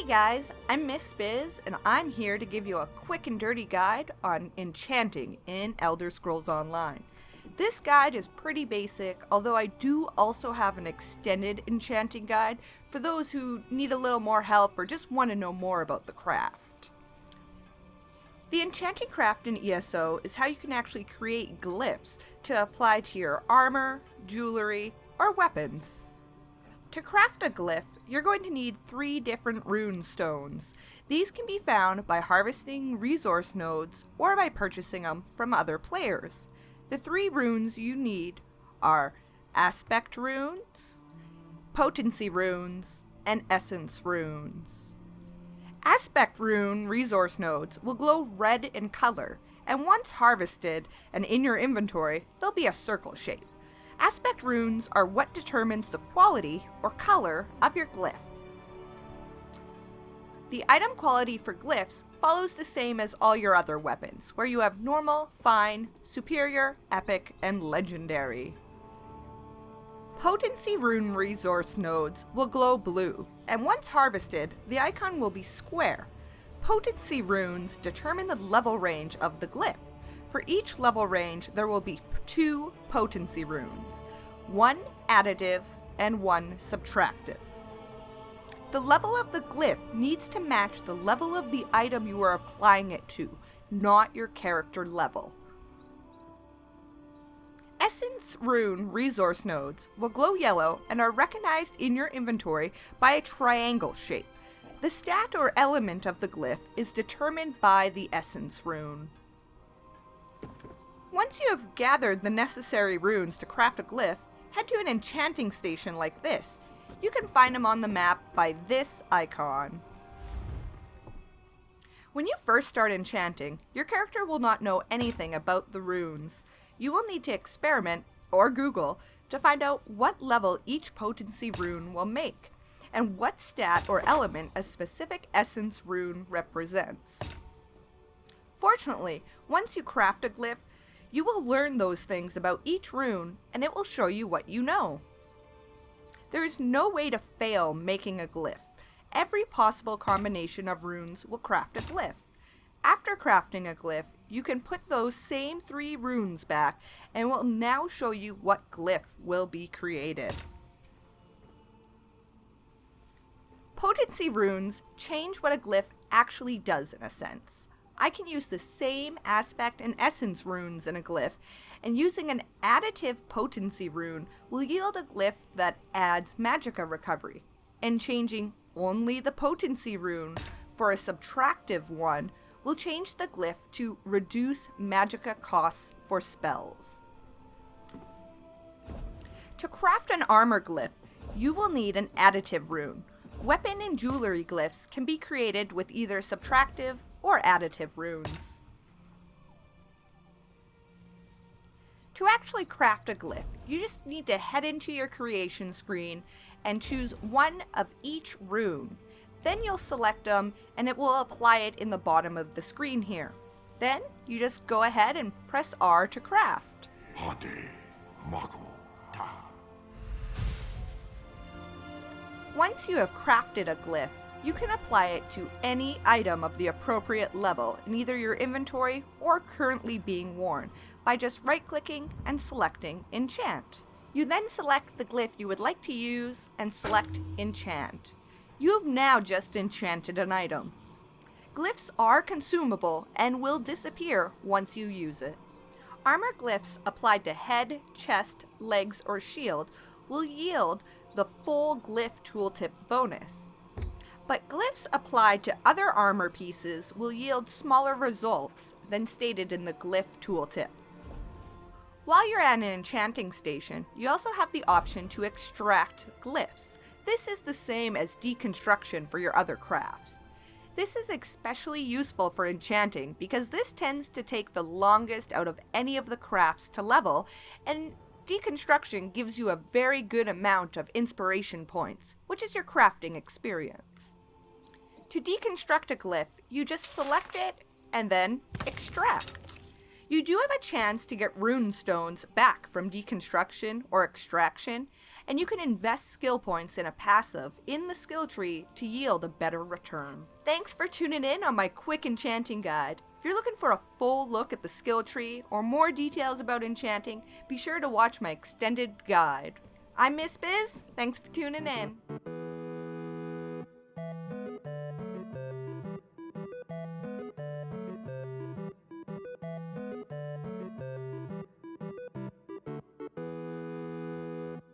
Hey guys, I'm Miss Bizz, and I'm here to give you a quick and dirty guide on enchanting in Elder Scrolls Online. This guide is pretty basic, although I do also have an extended enchanting guide for those who need a little more help or just want to know more about the craft. The enchanting craft in ESO is how you can actually create glyphs to apply to your armor, jewelry, or weapons. To craft a glyph, you're going to need 3 different rune stones. These can be found by harvesting resource nodes or by purchasing them from other players. The 3 runes you need are aspect runes, potency runes, and essence runes. Aspect rune resource nodes will glow red in color, and once harvested and in your inventory, they'll be a circle shape. Aspect runes are what determines the quality or color of your glyph. The item quality for glyphs follows the same as all your other weapons, where you have normal, fine, superior, epic, and legendary. Potency rune resource nodes will glow blue, and once harvested, the icon will be square. Potency runes determine the level range of the glyph. For each level range, there will be 2 potency runes, 1 additive and 1 subtractive. The level of the glyph needs to match the level of the item you are applying it to, not your character level. Essence rune resource nodes will glow yellow and are recognized in your inventory by a triangle shape. The stat or element of the glyph is determined by the essence rune. Once you have gathered the necessary runes to craft a glyph, head to an enchanting station like this. You can find them on the map by this icon. When you first start enchanting, your character will not know anything about the runes. You will need to experiment, or Google, to find out what level each potency rune will make, and what stat or element a specific essence rune represents. Fortunately, once you craft a glyph, you will learn those things about each rune, and it will show you what you know. There is no way to fail making a glyph. Every possible combination of runes will craft a glyph. After crafting a glyph, you can put those same 3 runes back, and will now show you what glyph will be created. Potency runes change what a glyph actually does in a sense. I can use the same aspect and essence runes in a glyph, and using an additive potency rune will yield a glyph that adds magicka recovery, and changing only the potency rune for a subtractive one will change the glyph to reduce magicka costs for spells. To craft an armor glyph, you will need an additive rune. Weapon and jewelry glyphs can be created with either subtractive or additive runes. To actually craft a glyph, you just need to head into your creation screen and choose one of each rune. Then you'll select them and it will apply it in the bottom of the screen here. Then you just go ahead and press R to craft. Once you have crafted a glyph, you can apply it to any item of the appropriate level in either your inventory or currently being worn by just right-clicking and selecting Enchant. You then select the glyph you would like to use and select Enchant. You have now just enchanted an item. Glyphs are consumable and will disappear once you use it. Armor glyphs applied to head, chest, legs, or shield will yield the full glyph tooltip bonus. But glyphs applied to other armor pieces will yield smaller results than stated in the glyph tooltip. While you're at an enchanting station, you also have the option to extract glyphs. This is the same as deconstruction for your other crafts. This is especially useful for enchanting because this tends to take the longest out of any of the crafts to level, and deconstruction gives you a very good amount of inspiration points, which is your crafting experience. To deconstruct a glyph, you just select it and then extract. You do have a chance to get rune stones back from deconstruction or extraction, and you can invest skill points in a passive in the skill tree to yield a better return. Thanks for tuning in on my quick enchanting guide. If you're looking for a full look at the skill tree or more details about enchanting, be sure to watch my extended guide. I'm Miss Bizz, thanks for tuning in.